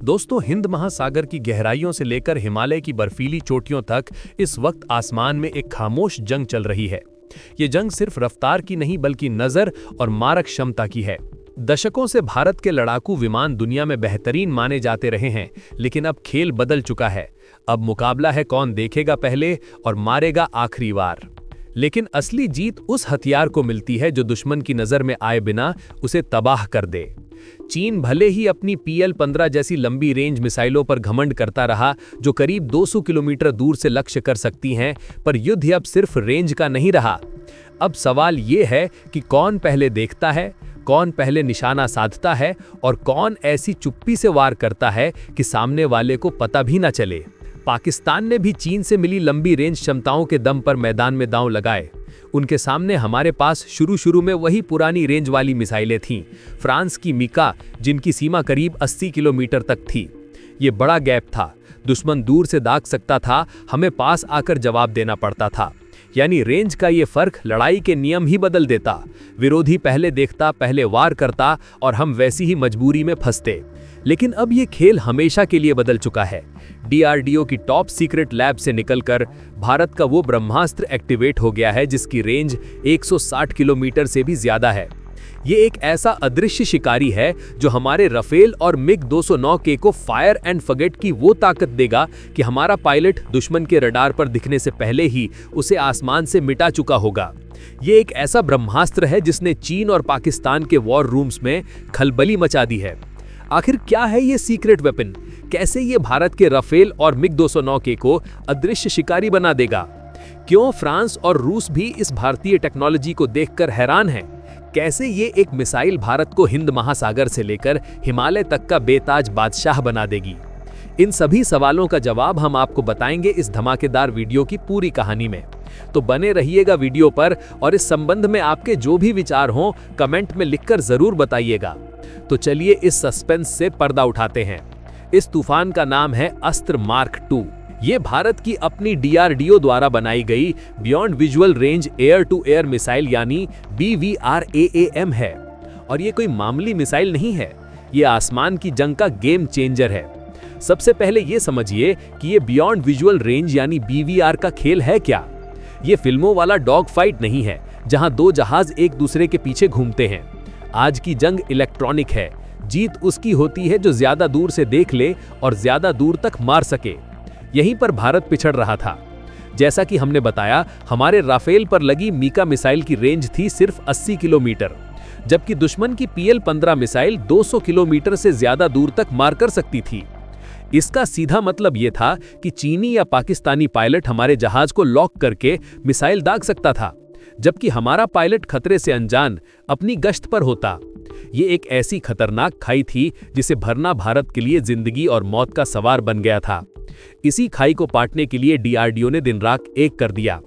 दोस्तों, हिंद महासागर की गहराइयों से लेकर हिमालय की बर्फीली चोटियों तक इस वक्त आसमान में एक खामोश जंग चल रही है। ये जंग सिर्फ रफ्तार की नहीं बल्कि नजर और मारक क्षमता की है। दशकों से भारत के लड़ाकू विमान दुनिया में बेहतरीन माने जाते रहे हैं, लेकिन अब खेल बदल चुका है। अब मुकाबला है कौन देखेगा पहले और मारेगा आखिरी बार। लेकिन असली जीत उस हथियार को मिलती है जो दुश्मन की नजर में आए बिना उसे तबाह कर दे। चीन भले ही अपनी PL-15 जैसी लंबी रेंज मिसाइलों पर घमंड करता रहा, जो करीब 200 किलोमीटर दूर से लक्ष्य कर सकती हैं, पर युद्ध अब सिर्फ रेंज का नहीं रहा। अब सवाल ये है कि कौन पहले देखता है, कौन पहले निशाना साधता है और कौन ऐसी चुप्पी से वार करता है कि सामने वाले को पता भी न चले। पाकिस्तान ने भी चीन से मिली लंबी रेंज क्षमताओं के दम पर मैदान में दांव लगाए। उनके सामने हमारे पास शुरू में वही पुरानी रेंज वाली मिसाइलें थीं। फ्रांस की मिका, जिनकी सीमा करीब 80 किलोमीटर तक थी। ये बड़ा गैप था। दुश्मन दूर से दाग सकता था, हमें पास आकर जवाब देना पड़ता था। यानी रेंज का ये फर्क लड़ाई के नियम ही बदल देता। विरोधी पहले देखता, पहले वार करता और हम वैसी ही मजबूरी में फंसते। लेकिन अब ये खेल हमेशा के लिए बदल चुका है। DRDO की टॉप सीक्रेट लैब से निकलकर भारत का वो ब्रह्मास्त्र एक्टिवेट हो गया है जिसकी रेंज 160 किलोमीटर से भी ज्यादा है। ये एक ऐसा अदृश्य शिकारी है जो हमारे राफेल और MiG-209K को फायर एंड फॉरगेट की वो ताकत देगा कि हमारा पायलट दुश्मन के रडार पर दिखने से पहले ही उसे आसमान से मिटा चुका होगा। ये एक ऐसा ब्रह्मास्त्र है जिसने चीन और पाकिस्तान के वॉर रूम्स में खलबली मचा दी है। आखिर क्या है ये सीक्रेट वेपन? कैसे ये भारत के राफेल और MiG-209K को अदृश्य शिकारी बना देगा? क्यों फ्रांस और रूस भी इस भारतीय टेक्नोलॉजी को देखकर हैरान हैं? कैसे ये एक मिसाइल भारत को हिंद महासागर से लेकर हिमालय तक का बेताज बादशाह बना देगी? इन सभी सवालों का जवाब हम आपको बताएंगे इस धमाकेदार वीडियो की पूरी कहानी में। तो बने रहिएगा वीडियो पर और इस संबंध में आपके जो भी विचार हों कमेंट में लिखकर जरूर बताइएगा। तो चलिए इस सस्पेंस से पर्दा उठाते हैं। इस तूफान का नाम है अस्त्र मार्क 2। ये भारत की अपनी DRDO द्वारा बनाई गई beyond visual range air to air missile यानी BVRAAM है। और ये कोई मामूली मिसाइल नहीं है, ये आसमान की जंग का गेम चेंजर है। सबसे पहले ये समझिए कि ये बियॉन्ड विजुअल रेंज यानी BVR का खेल है क्या। ये फिल्मों वाला डॉग फाइट नहीं है जहां दो जहाज एक दूसरे के पीछे घूमते हैं। आज की जंग इलेक्ट्रॉनिक है। जीत उसकी होती है जो ज्यादा दूर से देख ले और ज्यादा दूर तक मार सके। यहीं पर भारत पिछड़ रहा था। जैसा कि हमने बताया, हमारे राफेल पर लगी मिका मिसाइल की रेंज थी सिर्फ 80 किलोमीटर, जबकि दुश्मन की PL-15 मिसाइल 200 किलोमीटर से ज्यादा दूर तक मार कर सकती थी। इसका सीधा मतलब यह था कि चीनी या पाकिस्तानी पायलट हमारे जहाज को लॉक करके मिसाइल दाग सकता था, जबकि हमारा पायलट खतरे से अनजान अपनी गश्त पर होता। ये एक ऐसी खतरनाक खाई थी जिसे भरना भारत के लिए जिंदगी और मौत का सवार बन गया था। इसी खाई को पाटने के लिए DRDO ने दिन रात एक कर दिया।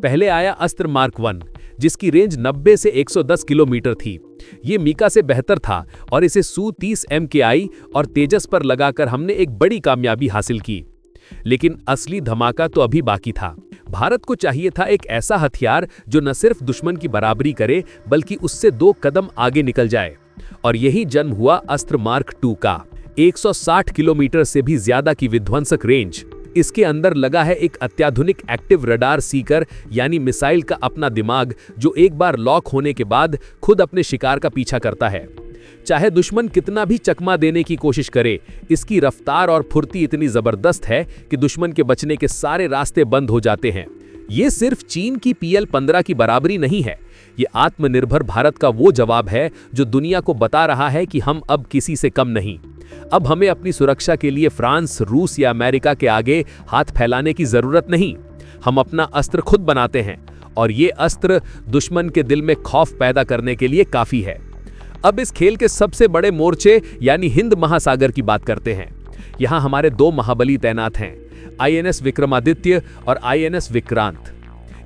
पहले आया अस्त्र मार्क 1, जिसकी रेंज 90 से 110 किलोमीटर थी। ये मिका से बेहतर था और इसे Su-30 MKI और तेजस पर लगाकर हमने एक बड़ी कामयाबी हासिल की। लेकिन असली धमाका तो अभी बाकी था। भारत को चाहिए था एक ऐसा हथियार जो न सिर्फ दुश्मन की बराबरी करे बल्कि उससे 2 कदम आगे निकल जाए। और यही जन्म हुआ अस्त्र मार्क 2 का। 160 किलोमीटर से भी ज्यादा की विध्वंसक रेंज। इसके अंदर लगा है एक अत्याधुनिक एक्टिव रडार सीकर यानी मिसाइल का अपना दिमाग, जो एक बार लॉक होने के बाद खुद अपने शिकार का पीछा करता है। चाहे दुश्मन कितना भी चकमा देने की कोशिश करे, इसकी रफ्तार और फुर्ती इतनी जबरदस्त है कि दुश्मन के बचने के सारे रास्ते बंद हो जाते हैं। ये सिर्फ चीन की PL-15 की बराबरी नहीं है, ये आत्मनिर्भर भारत का वो जवाब है जो दुनिया को बता रहा है कि हम अब किसी से कम नहीं। अब हमें अपनी सुरक्षा के लिए फ्रांस, रूस या अमेरिका के आगे हाथ फैलाने की जरूरत नहीं। हम अपना अस्त्र खुद बनाते हैं और ये अस्त्र दुश्मन के दिल में खौफ पैदा करने के लिए काफी है। अब इस खेल के सबसे बड़े मोर्चे यानी हिंद महासागर की बात करते हैं। यहाँ हमारे 2 महाबली तैनात हैं, INS विक्रमादित्य और INS विक्रांत।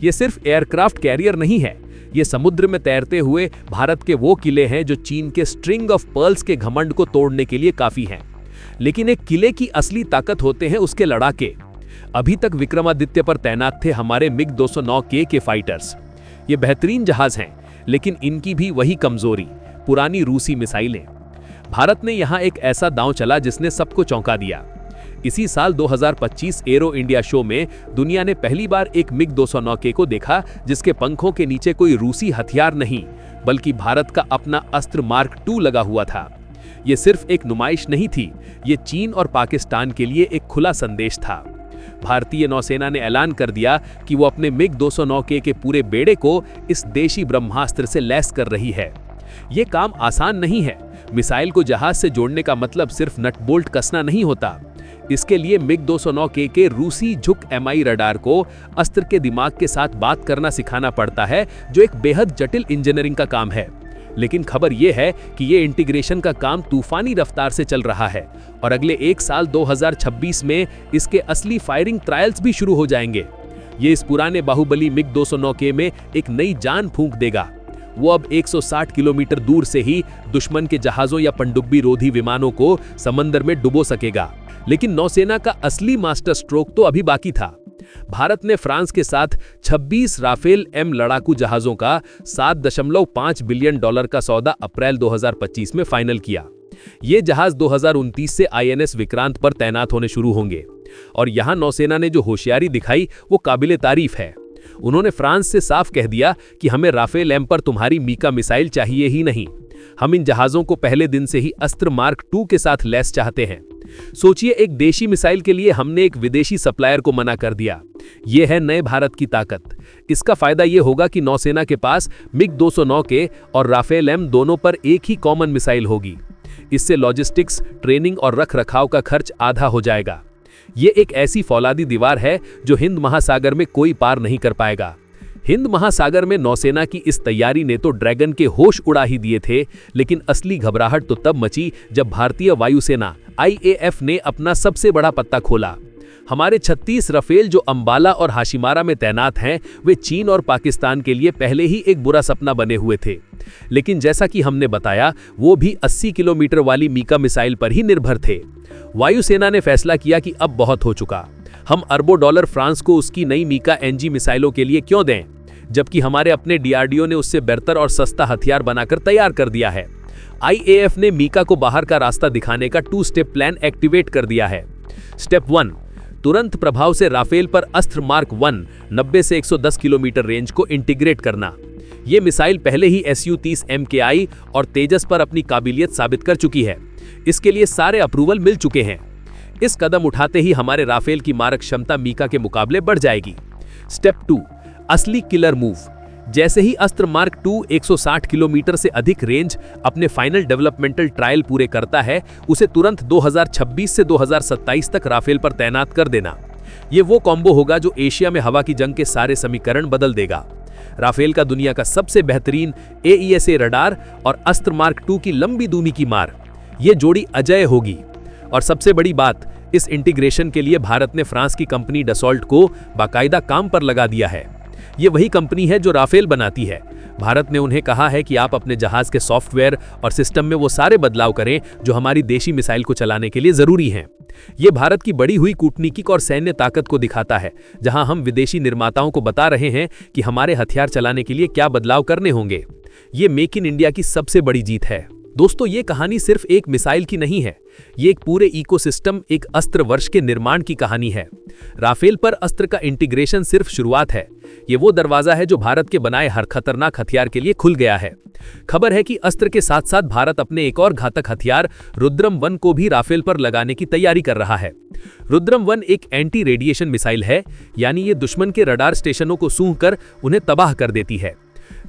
ये सिर्फ एयरक्राफ्ट कैरियर नहीं है, ये समुद्र में तैरते हुए भारत के वो किले हैं जो चीन के स्ट्रिंग ऑफ पर्ल्स के घमंड को तोड़ने के लिए काफी हैं। लेकिन एक किले की असली ताकत होते हैं उसके लड़ाके। अभी तक विक्रमादित्य पर तैनात थे हमारे MiG-209K के फाइटर्स। ये बेहतरीन जहाज हैं, लेकिन इनकी भी वही कमजोरी, पुरानी रूसी मिसाइलें। भारत ने यहां एक ऐसा दांव चला जिसने सबको चौंका दिया। इसी साल 2025 एरो इंडिया शो में दुनिया ने पहली बार एक मिग 209K को देखा, जिसके पंखों के नीचे कोई रूसी हथियार नहीं बल्कि भारत का अपना अस्त्र मार्क II लगा हुआ था। ये सिर्फ एक नुमाइश नहीं थी, ये चीन और पाकिस्तान के लिए एक खुला संदेश था। भारतीय नौसेना ने ऐलान कर दिया कि वो अपने मिग 209K के पूरे बेड़े को इस देशी ब्रह्मास्त्र से लैस कर रही है। ये काम आसान नहीं है। मिसाइल को जहाज से जोड़ने का मतलब सिर्फ नट बोल्ट कसना नहीं होता। इसके लिए मिग 209K के रूसी झुक MI रडार को अस्त्र के दिमाग के साथ बात करना सिखाना पड़ता है, जो एक बेहद जटिल इंजीनियरिंग का काम है। लेकिन खबर यह है कि ये इंटीग्रेशन का काम तूफानी रफ्तार से चल रहा है और अगले एक साल 2026 में इसके असली फायरिंग ट्रायल्स भी शुरू हो जाएंगे। ये इस पुराने बाहुबली मिग 209K में एक नई जान फूंक देगा। वो अब 160 किलोमीटर दूर से ही दुश्मन के जहाजों या पनडुब्बी रोधी विमानों को समंदर में डुबो सकेगा। लेकिन नौसेना का असली मास्टर स्ट्रोक तो अभी बाकी था। भारत ने फ्रांस के साथ 26 राफेल M लड़ाकू जहाजों का $7.5 बिलियन का सौदा अप्रैल 2025 में फाइनल किया। ये जहाज 2029 से INS विक्रांत पर तैनात होने शुरू होंगे और यहां नौसेना ने जो होशियारी दिखाई वो काबिले तारीफ है। उन्होंने फ्रांस से साफ कह दिया कि हमें राफेल M पर तुम्हारी मीका मिसाइल चाहिए ही नहीं। हम इन जहाजों को पहले दिन से ही अस्त्र मार्क II के साथ लैस चाहते हैं। सोचिए, एक देशी मिसाइल के लिए हमने एक विदेशी सप्लायर को मना कर दिया। यह है नए भारत की ताकत। इसका फायदा यह होगा कि नौसेना के पास मिग 209K और राफेल M दोनों पर एक ही कॉमन मिसाइल होगी। इससे लॉजिस्टिक्स, ट्रेनिंग और रखरखाव का खर्च आधा हो जाएगा। ये एक ऐसी फौलादी दीवार है जो हिंद महासागर में कोई पार नहीं कर पाएगा। हिंद महासागर में नौसेना की इस तैयारी ने तो ड्रैगन के होश उड़ा ही दिए थे, लेकिन असली घबराहट तो तब मची जब भारतीय वायुसेना IAF ने अपना सबसे बड़ा पत्ता खोला। हमारे 36 रफेल जो अंबाला और हाशिमारा में तैनात हैं, वे चीन और पाकिस्तान के लिए पहले ही एक बुरा सपना बने हुए थे। लेकिन जैसा कि हमने बताया, वो भी 80 किलोमीटर वाली मीका मिसाइल पर ही निर्भर थे। वायुसेना ने फैसला किया कि अब बहुत हो चुका। हम अरबों डॉलर फ्रांस को उसकी नई मीका NG मिसाइलों के लिए क्यों दें, जबकि हमारे अपने DRDO ने उससे बेहतर और सस्ता हथियार बनाकर तैयार कर दिया है। IAF ने मीका को बाहर का रास्ता दिखाने का 2 स्टेप प्लान एक्टिवेट कर दिया है। स्टेप 1, तुरंत प्रभाव से राफेल पर अस्त्र मार्क I 90 से 110 किलोमीटर रेंज को इंटीग्रेट करना। ये मिसाइल पहले ही Su-30 MKI और तेजस पर अपनी काबिलियत साबित कर चुकी है। इसके लिए सारे अप्रूवल मिल चुके हैं। इस कदम उठाते ही हमारे राफेल की मारक क्षमता मीका के मुकाबले बढ़ जाएगी। स्टेप 2, असली किलर मूव। जैसे ही अस्त्र मार्क II 160 किलोमीटर से अधिक रेंज अपने फाइनल डेवलपमेंटल ट्रायल पूरे करता है, उसे तुरंत 2026 से 2027 तक राफेल पर तैनात कर देना। ये वो कॉम्बो होगा जो एशिया में हवा की जंग के सारे समीकरण बदल देगा। राफेल का दुनिया का सबसे बेहतरीन AESA रडार और अस्त्र मार्क II की लंबी दूरी की मार, ये जोड़ी अजेय होगी। और सबसे बड़ी बात, इस इंटीग्रेशन के लिए भारत ने फ्रांस की कंपनी डसॉल्ट को बाकायदा काम पर लगा दिया है। ये वही कंपनी है जो राफेल बनाती है। भारत ने उन्हें कहा है कि आप अपने जहाज के सॉफ्टवेयर और सिस्टम में वो सारे बदलाव करें जो हमारी देशी मिसाइल को चलाने के लिए जरूरी हैं। ये भारत की बढ़ी हुई कूटनीतिक और सैन्य ताकत को दिखाता है, जहां हम विदेशी निर्माताओं को बता रहे हैं कि हमारे हथियार चलाने के लिए क्या बदलाव करने होंगे। ये मेक इन इंडिया की सबसे बड़ी जीत है। दोस्तों, ये कहानी सिर्फ एक मिसाइल की नहीं है, ये एक पूरे इकोसिस्टम, एक अस्त्र वर्ष के निर्माण की कहानी है। राफेल पर अस्त्र का इंटीग्रेशन सिर्फ शुरुआत है। ये वो दरवाजा है जो भारत के बनाए हर खतरनाक हथियार के लिए खुल गया है। खबर है कि अस्त्र के साथ साथ भारत अपने एक और घातक हथियार रुद्रम 1 को भी राफेल पर लगाने की तैयारी कर रहा है। रुद्रम 1 एक एंटी रेडिएशन मिसाइल है, यानी ये दुश्मन के रडार स्टेशनों को सूंघकर उन्हें तबाह कर देती है।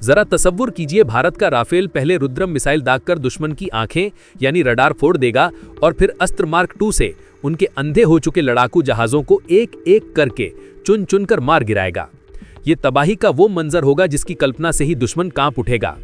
जरा तसव्वुर कीजिए, भारत का राफेल पहले रुद्रम मिसाइल दागकर दुश्मन की आंखें यानी रडार फोड़ देगा और फिर अस्त्र मार्क II से उनके अंधे हो चुके लड़ाकू जहाजों को एक एक करके चुन चुन कर मार गिराएगा। ये तबाही का वो मंजर होगा जिसकी कल्पना से ही दुश्मन कांप उठेगा।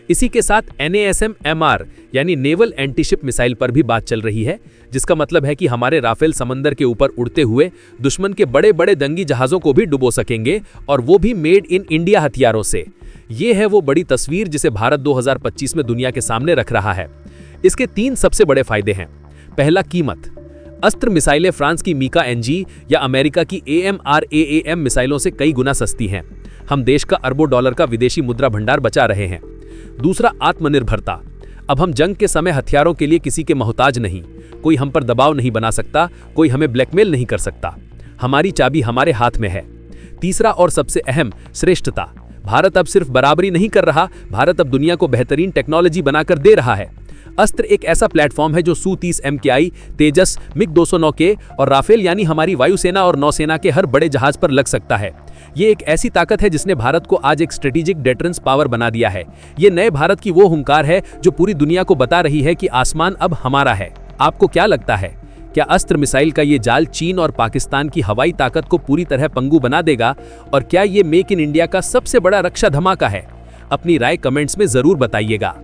इसी के साथ NASM-MR यानी नेवल एंटीशिप मिसाइल पर भी बात चल रही है, जिसका मतलब है कि हमारे राफेल समंदर के ऊपर उड़ते हुए दुश्मन के बड़े बड़े जंगी जहाजों को भी डुबो सकेंगे, और वो भी मेड इन इंडिया हथियारों से। ये है वो बड़ी तस्वीर जिसे भारत 2025 में दुनिया के सामने रख रहा है। इसके 3 सबसे बड़े फायदे हैं। पहला, कीमत। अस्त्र मिसाइलें फ्रांस की मीका NG या अमेरिका की AMRAAM मिसाइलों से कई गुना सस्ती हैं। हम देश का अरबों डॉलर का विदेशी मुद्रा भंडार बचा रहे हैं। दूसरा, आत्मनिर्भरता। अब हम जंग के समय हथियारों के लिए किसी के मोहताज नहीं, कोई हम पर दबाव नहीं बना सकता, कोई हमें ब्लैकमेल नहीं कर सकता। हमारी चाबी हमारे हाथ में है। तीसरा और सबसे अहम, श्रेष्ठता। भारत अब सिर्फ बराबरी नहीं कर रहा, भारत अब दुनिया को बेहतरीन टेक्नोलॉजी बनाकर दे रहा है। अस्त्र एक ऐसा प्लेटफॉर्म है जो Su-30 MKI, तेजस, MiG-209K और राफेल यानी हमारी वायुसेना और नौसेना के हर बड़े जहाज पर लग सकता है। ये एक ऐसी ताकत है जिसने भारत को आज एक स्ट्रेटेजिक डिफेंस पावर बना दिया है। ये नए भारत की वो हुंकार है जो पूरी दुनिया को बता रही है कि आसमान अब हमारा है। आपको क्या लगता है, क्या अस्त्र मिसाइल का ये जाल चीन और पाकिस्तान की हवाई ताकत को पूरी तरह पंगु बना देगा? और क्या ये मेक इन इंडिया का सबसे बड़ा रक्षा धमाका है? अपनी राय कमेंट्स में जरूर बताइएगा।